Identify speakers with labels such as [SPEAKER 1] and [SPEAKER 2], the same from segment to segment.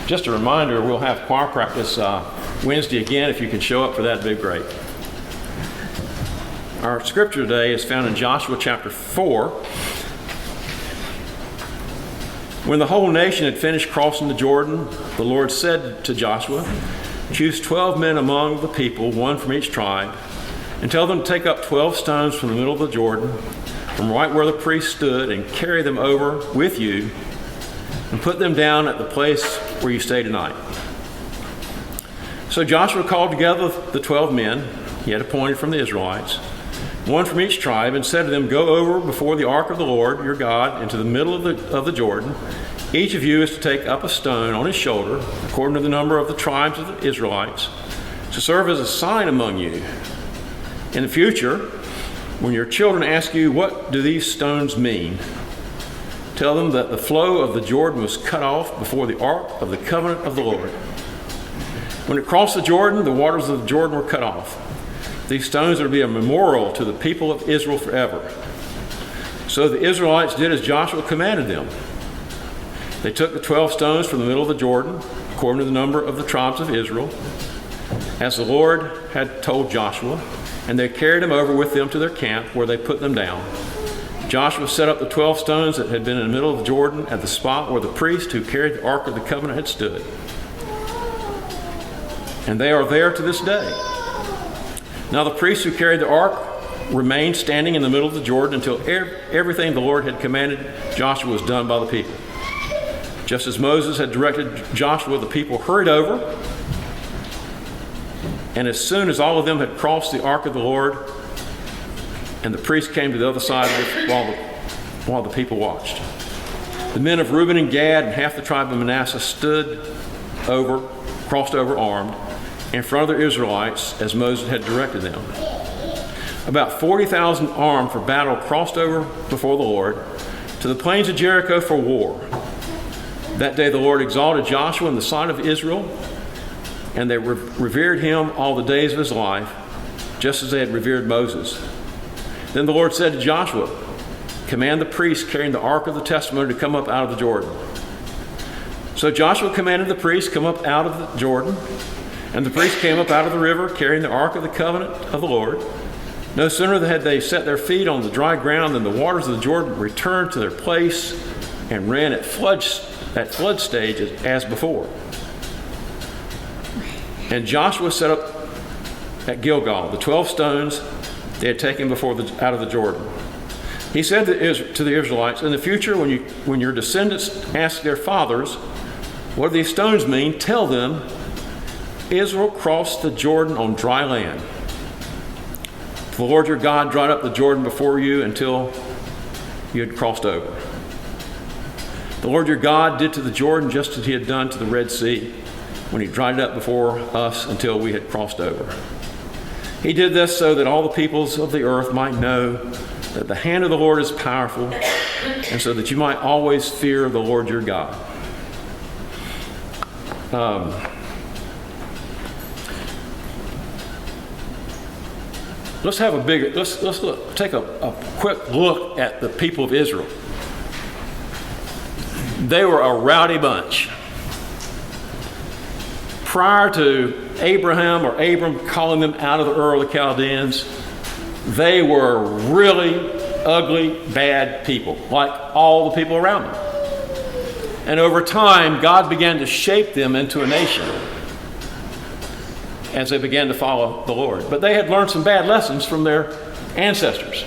[SPEAKER 1] Just a reminder, we'll have choir practice Wednesday again. If you can show up for that, it'd be great. Our scripture today is found in Joshua chapter 4. When the whole nation had finished crossing the Jordan, the Lord said to Joshua, "Choose 12 men among the people, one from each tribe, and tell them to take up 12 stones from the middle of the Jordan, from right where the priest stood, and carry them over with you, and put them down at the place where you stay tonight." So Joshua called together the 12 men he had appointed from the Israelites, one from each tribe, and said to them, "Go over before the ark of the Lord your God into the middle of the Jordan. Each of you is to take up a stone on his shoulder, according to the number of the tribes of the Israelites, to serve as a sign among you. In the future, when your children ask you, 'What do these stones mean?' tell them that the flow of the Jordan was cut off before the ark of the covenant of the Lord. When it crossed the Jordan, the waters of the Jordan were cut off. These stones are to be a memorial to the people of Israel forever." So the Israelites did as Joshua commanded them. They took the 12 stones from the middle of the Jordan, according to the number of the tribes of Israel, as the Lord had told Joshua, and they carried them over with them to their camp, where they put them down. Joshua set up the 12 stones that had been in the middle of the Jordan at the spot where the priest who carried the Ark of the Covenant had stood. And they are there to this day. Now the priest who carried the Ark remained standing in the middle of the Jordan until everything the Lord had commanded Joshua was done by the people. Just as Moses had directed Joshua, the people hurried over, and as soon as all of them had crossed the ark of the Lord, and the priest came to the other side of it while the people watched. The men of Reuben and Gad and half the tribe of Manasseh crossed over armed, in front of the Israelites, as Moses had directed them. About 40,000 armed for battle crossed over before the Lord to the plains of Jericho for war. That day the Lord exalted Joshua in the sight of Israel, and they revered him all the days of his life, just as they had revered Moses. Then the Lord said to Joshua, "Command the priests carrying the ark of the testimony to come up out of the Jordan." So Joshua commanded the priests come up out of the Jordan, and the priests came up out of the river carrying the ark of the covenant of the Lord. No sooner had they set their feet on the dry ground than the waters of the Jordan returned to their place and ran at flood stage as before. And Joshua set up at Gilgal the 12 stones they had taken out of the Jordan. He said to the Israelites, "In the future, when your descendants ask their fathers, 'What do these stones mean?' tell them, 'Israel crossed the Jordan on dry land. The Lord your God dried up the Jordan before you until you had crossed over. The Lord your God did to the Jordan just as he had done to the Red Sea, when he dried it up before us until we had crossed over. He did this so that all the peoples of the earth might know that the hand of the Lord is powerful, and so that you might always fear the Lord your God." Let's take a quick look at the people of Israel. They were a rowdy bunch. Prior to Abram calling them out of the Ur of the Chaldeans, they were really ugly, bad people, like all the people around them. And over time, God began to shape them into a nation as they began to follow the Lord. But they had learned some bad lessons from their ancestors.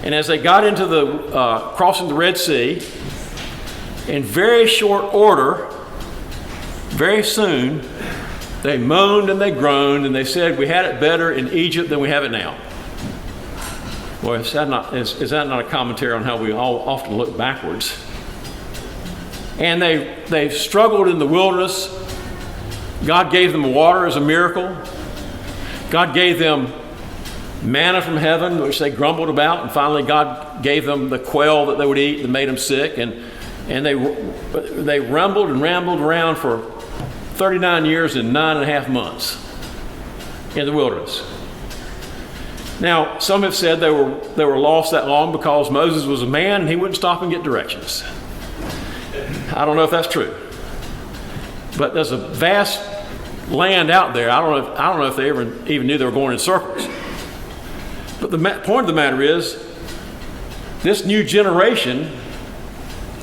[SPEAKER 1] And as they got into the crossing the Red Sea, in very short order, very soon, they moaned and they groaned and they said, "We had it better in Egypt than we have it now." Well, is that not a commentary on how we all often look backwards? And they struggled in the wilderness. God gave them water as a miracle. God gave them manna from heaven, which they grumbled about, and finally God gave them the quail that they would eat that made them sick, and they rambled around for 39 years and 9.5 months in the wilderness. Now, some have said they were lost that long because Moses was a man and he wouldn't stop and get directions. I don't know if that's true. But there's a vast land out there. I don't know if they even knew they were going in circles. But the point of the matter is, this new generation,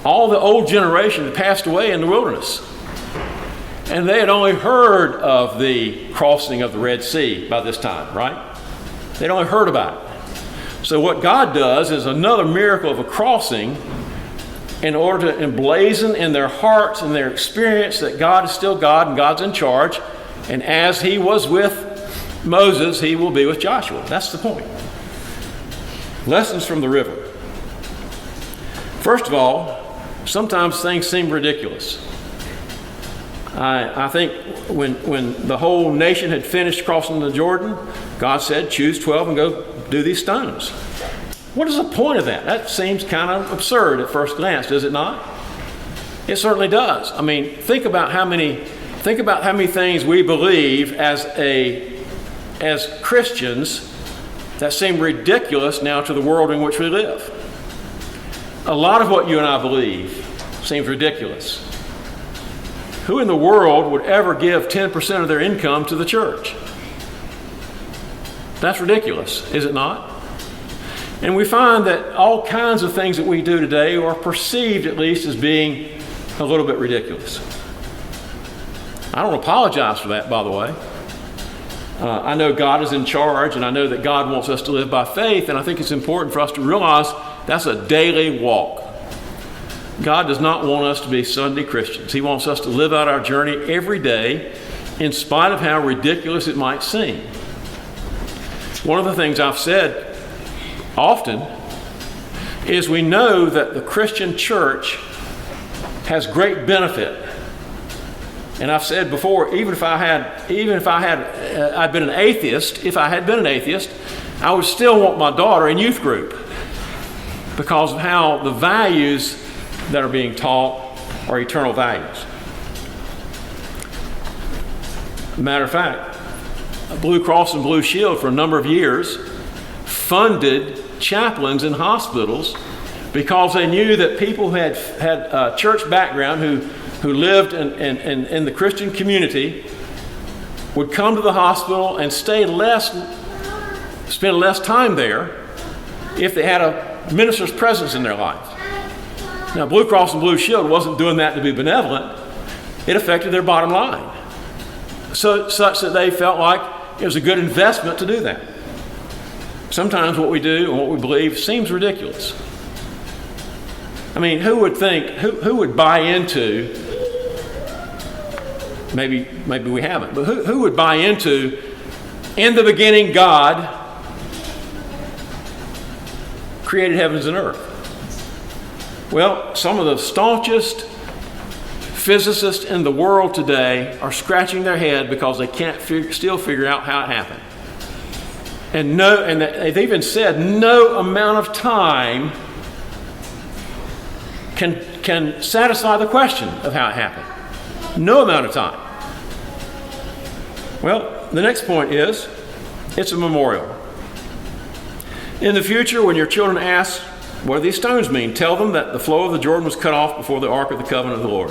[SPEAKER 1] all the old generation had passed away in the wilderness. And they had only heard of the crossing of the Red Sea by this time, right? They'd only heard about it. So what God does is another miracle of a crossing in order to emblazon in their hearts and their experience that God is still God and God's in charge. And as he was with Moses, he will be with Joshua. That's the point. Lessons from the river. First of all, sometimes things seem ridiculous. I think when the whole nation had finished crossing the Jordan, God said, choose 12 and go do these stones. What is the point of that? That seems kind of absurd at first glance, does it not? It certainly does. I mean, think about how many things we believe as Christians that seem ridiculous now to the world in which we live. A lot of what you and I believe seems ridiculous. Who in the world would ever give 10% of their income to the church? That's ridiculous, is it not? And we find that all kinds of things that we do today are perceived, at least, as being a little bit ridiculous. I don't apologize for that, by the way. I know God is in charge, and I know that God wants us to live by faith, and I think it's important for us to realize that's a daily walk. God does not want us to be Sunday Christians. He wants us to live out our journey every day, in spite of how ridiculous it might seem. One of the things I've said often is we know that the Christian church has great benefit. And I've said before, I'd been an atheist, if I had been an atheist, I would still want my daughter in youth group because of how the values that are being taught are eternal values. Matter of fact, Blue Cross and Blue Shield for a number of years funded chaplains in hospitals because they knew that people who had a church background who lived in the Christian community would come to the hospital and spend less time there if they had a minister's presence in their life. Now, Blue Cross and Blue Shield wasn't doing that to be benevolent. It affected their bottom line. Such that they felt like it was a good investment to do that. Sometimes what we do and what we believe seems ridiculous. I mean, who would buy into, maybe we haven't, but who would buy into, in the beginning God created heavens and earth? Well, some of the staunchest physicists in the world today are scratching their head because they can't still figure out how it happened. And they've even said no amount of time can satisfy the question of how it happened. No amount of time. Well, the next point is, it's a memorial. In the future, when your children ask, what do these stones mean? Tell them that the flow of the Jordan was cut off before the Ark of the Covenant of the Lord.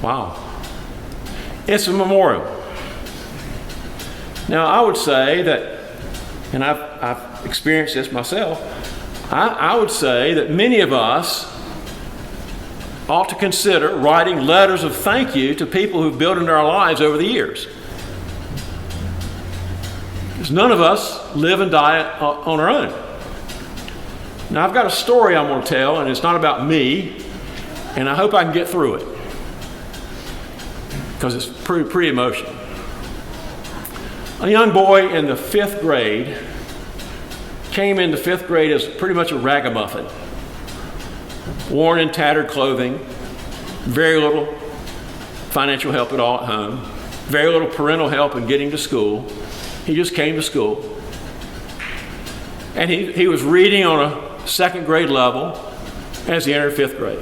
[SPEAKER 1] Wow. It's a memorial. Now, I would say that, and I've experienced this myself, I would say that many of us ought to consider writing letters of thank you to people who've built into our lives over the years. Because none of us live and die on our own. Now, I've got a story I'm going to tell, and it's not about me, and I hope I can get through it, because it's pretty emotional. A young boy in the 5th grade came into 5th grade as pretty much a ragamuffin, worn in tattered clothing, very little financial help at all at home, very little parental help in getting to school. He just came to school. And he was reading on a 2nd grade level as he entered 5th grade.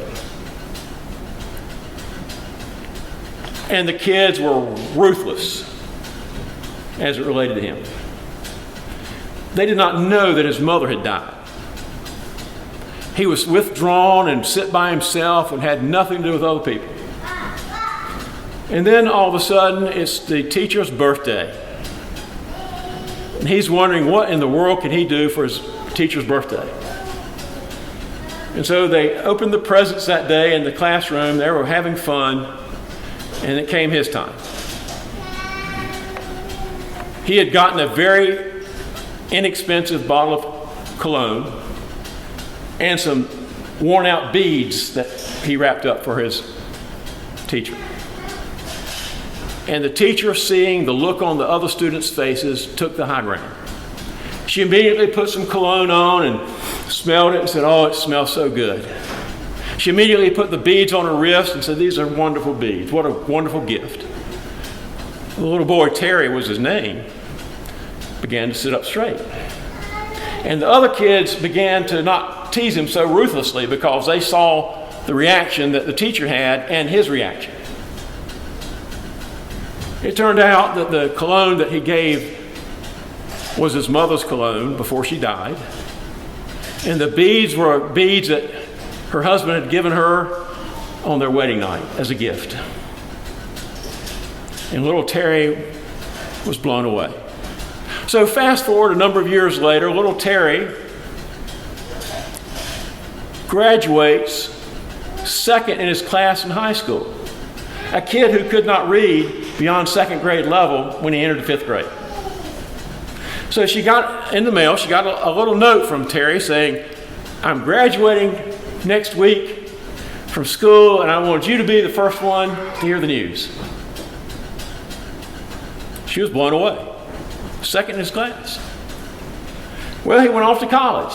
[SPEAKER 1] And the kids were ruthless as it related to him. They did not know that his mother had died. he was withdrawn and sit by himself and had nothing to do with other people. And then all of a sudden, it's the teacher's birthday. And he's wondering what in the world can he do for his teacher's birthday. And so they opened the presents that day in the classroom. They were having fun, and it came his time. He had gotten a very inexpensive bottle of cologne and some worn out beads that he wrapped up for his teacher. And the teacher, seeing the look on the other students' faces, took the high ground. She immediately put some cologne on and smelled it and said, "Oh, it smells so good." She immediately put the beads on her wrist and said, "These are wonderful beads. What a wonderful gift." The little boy, Terry was his name, began to sit up straight. And the other kids began to not tease him so ruthlessly because they saw the reaction that the teacher had and his reaction. It turned out that the cologne that he gave was his mother's cologne before she died. And the beads were beads that her husband had given her on their wedding night as a gift. And little Terry was blown away. So fast forward a number of years later, little Terry graduates second in his class in high school. A kid who could not read beyond second grade level when he entered the fifth grade. So she got in the mail, she got a little note from Terry saying, "I'm graduating next week from school, and I want you to be the first one to hear the news." She was blown away. Second in his class. Well, he went off to college.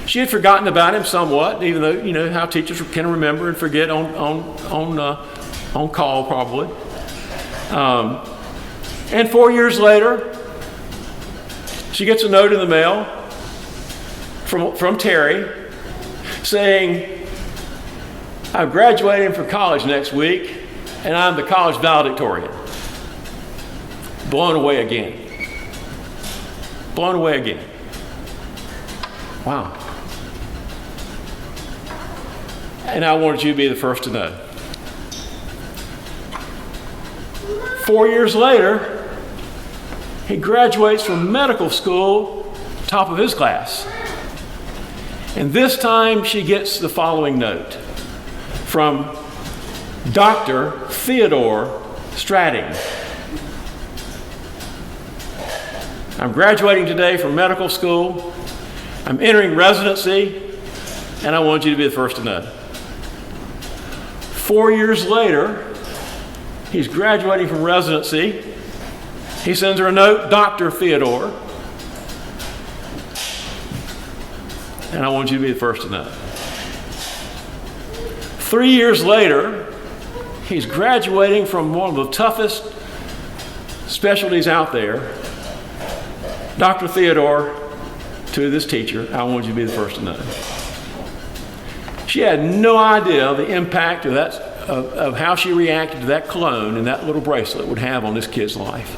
[SPEAKER 1] She had forgotten about him somewhat, even though, you know, how teachers can remember and forget on call probably. And 4 years later, she gets a note in the mail from Terry saying, "I'm graduating from college next week, and I'm the college valedictorian." Blown away again. Blown away again. Wow. And I wanted you to be the first to know. 4 years later, he graduates from medical school, top of his class. And this time she gets the following note from Dr. Theodore Stratting. "I'm graduating today from medical school. I'm entering residency, and I want you to be the first to know." 4 years later, he's graduating from residency. He sends her a note, "Dr. Theodore, and I want you to be the first to know." 3 years later, he's graduating from one of the toughest specialties out there. "Dr. Theodore, to this teacher, I want you to be the first to know." She had no idea the impact of how she reacted to that cologne and that little bracelet would have on this kid's life.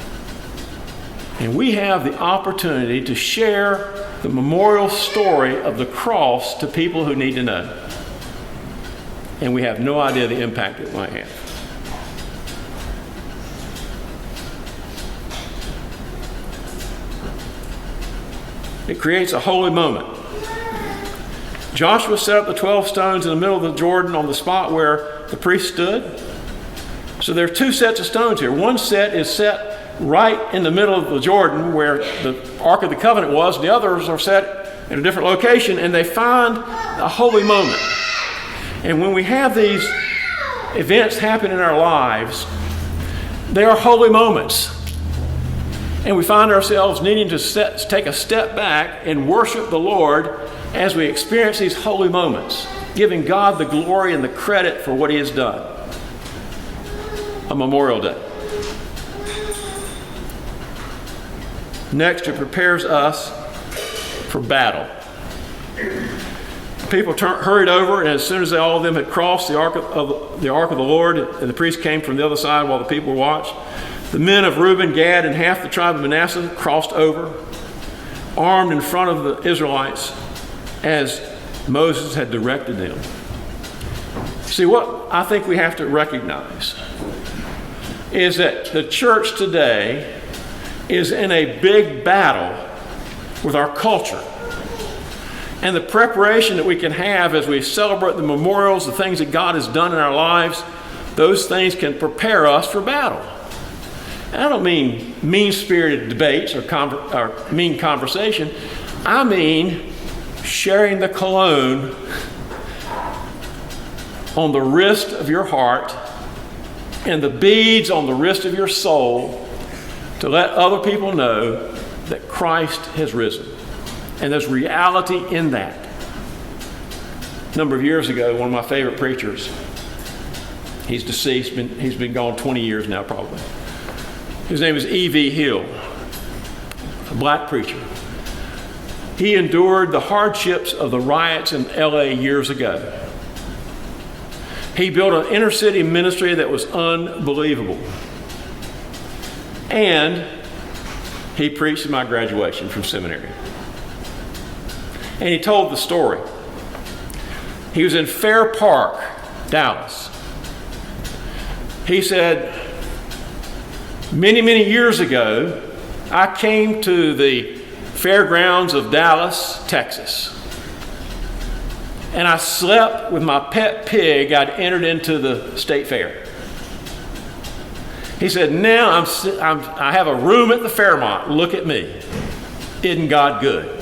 [SPEAKER 1] And we have the opportunity to share the memorial story of the cross to people who need to know. And we have no idea the impact it might have. It creates a holy moment. Joshua set up the 12 stones in the middle of the Jordan on the spot where the priest stood. So there are two sets of stones here. One set is set right in the middle of the Jordan where the Ark of the Covenant was. The others are set in a different location, and they find a holy moment. And when we have these events happen in our lives, they are holy moments. And we find ourselves needing to take a step back and worship the Lord as we experience these holy moments, giving God the glory and the credit for what He has done. A Memorial Day. Next, it prepares us for battle. People hurried over, and as soon as all of them had crossed the ark of the Lord, and the priest came from the other side while the people watched, the men of Reuben, Gad, and half the tribe of Manasseh crossed over, armed in front of the Israelites, as Moses had directed them. See, what I think we have to recognize is that the church today is in a big battle with our culture. And the preparation that we can have as we celebrate the memorials, the things that God has done in our lives, those things can prepare us for battle. And I don't mean mean-spirited debates or mean conversation. I mean sharing the cologne on the wrist of your heart and the beads on the wrist of your soul to let other people know that Christ has risen. And there's reality in that. A number of years ago, one of my favorite preachers, he's deceased, he's been gone 20 years now probably. His name is E.V. Hill, a black preacher. He endured the hardships of the riots in L.A. years ago. He built an inner city ministry that was unbelievable. And he preached at my graduation from seminary. And he told the story. He was in Fair Park, Dallas. He said, many, many years ago, I came to the fairgrounds of Dallas, Texas. And I slept with my pet pig I'd entered into the state fair. He said, now I have a room at the Fairmont. Look at me. Isn't God good?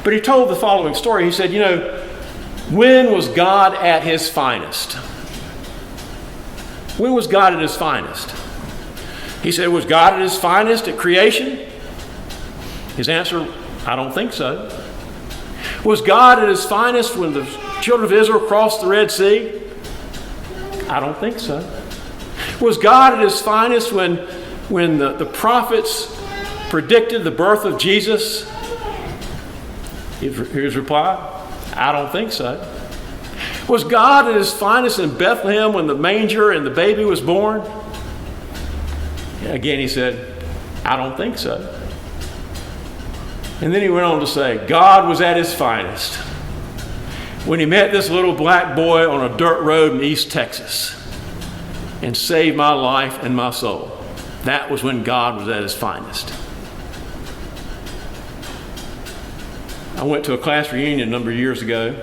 [SPEAKER 1] But he told the following story. He said, when was God at his finest? When was God at his finest? He said, was God at his finest at creation? His answer, I don't think so. Was God at his finest when the children of Israel crossed the Red Sea? I don't think so. Was God at his finest when the prophets predicted the birth of Jesus? His reply, I don't think so. Was God at his finest in Bethlehem when the manger and the baby was born? Again, he said, I don't think so. And then he went on to say, God was at his finest when he met this little black boy on a dirt road in East Texas and saved my life and my soul. That was when God was at his finest. I went to a class reunion a number of years ago,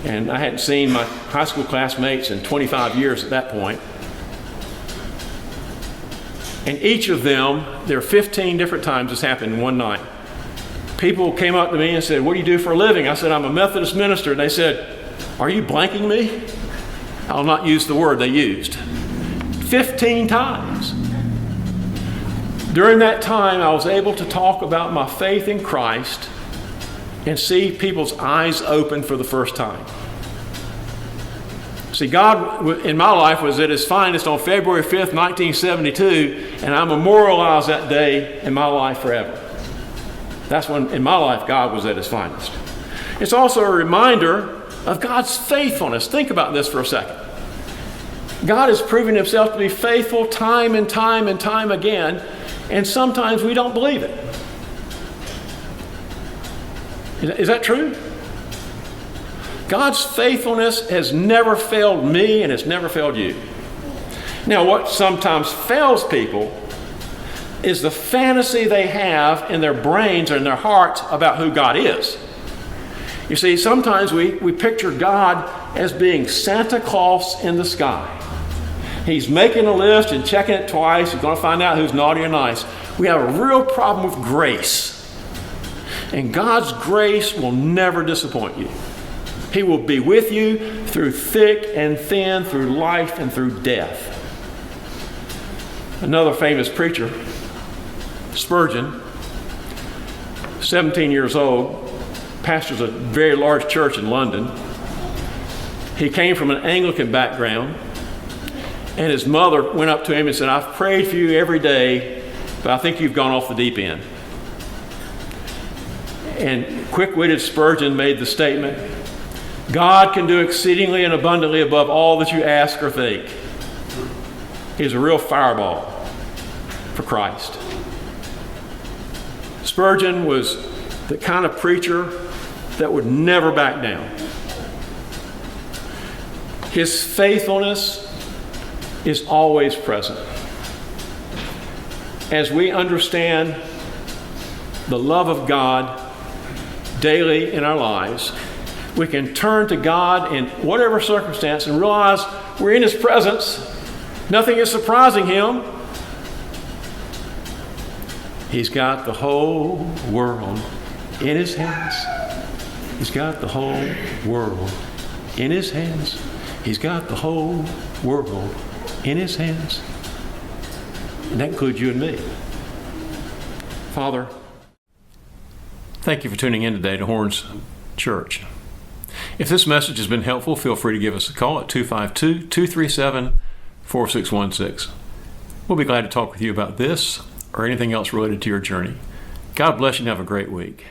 [SPEAKER 1] and I hadn't seen my high school classmates in 25 years at that point. And each of them, there are 15 different times this happened in one night. People came up to me and said, what do you do for a living? I said, I'm a Methodist minister. And they said, are you blanking me? I'll not use the word they used. 15 times. During that time, I was able to talk about my faith in Christ and see people's eyes open for the first time. See, God in my life was at his finest on February 5th, 1972, and I memorialize that day in my life forever. That's when, in my life, God was at his finest. It's also a reminder of God's faithfulness. Think about this for a second. God has proven himself to be faithful time and time and time again, and sometimes we don't believe it. Is that true? God's faithfulness has never failed me and it's never failed you. Now, what sometimes fails people is the fantasy they have in their brains or in their hearts about who God is. You see, sometimes we picture God as being Santa Claus in the sky. He's making a list and checking it twice. He's going to find out who's naughty or nice. We have a real problem with grace. And God's grace will never disappoint you. He will be with you through thick and thin, through life and through death. Another famous preacher, Spurgeon, 17 years old, pastors a very large church in London. He came from an Anglican background, and his mother went up to him and said, I've prayed for you every day, but I think you've gone off the deep end. And quick-witted Spurgeon made the statement, God can do exceedingly and abundantly above all that you ask or think. He's a real fireball for Christ. Spurgeon was the kind of preacher that would never back down. His faithfulness is always present. As we understand the love of God daily in our lives, we can turn to God in whatever circumstance and realize we're in His presence. Nothing is surprising Him. He's got the whole world in His hands. He's got the whole world in His hands. He's got the whole world in His hands. And that includes you and me. Father, thank you for tuning in today to Horns Church. If this message has been helpful, feel free to give us a call at 252-237-4616. We'll be glad to talk with you about this or anything else related to your journey. God bless you and have a great week.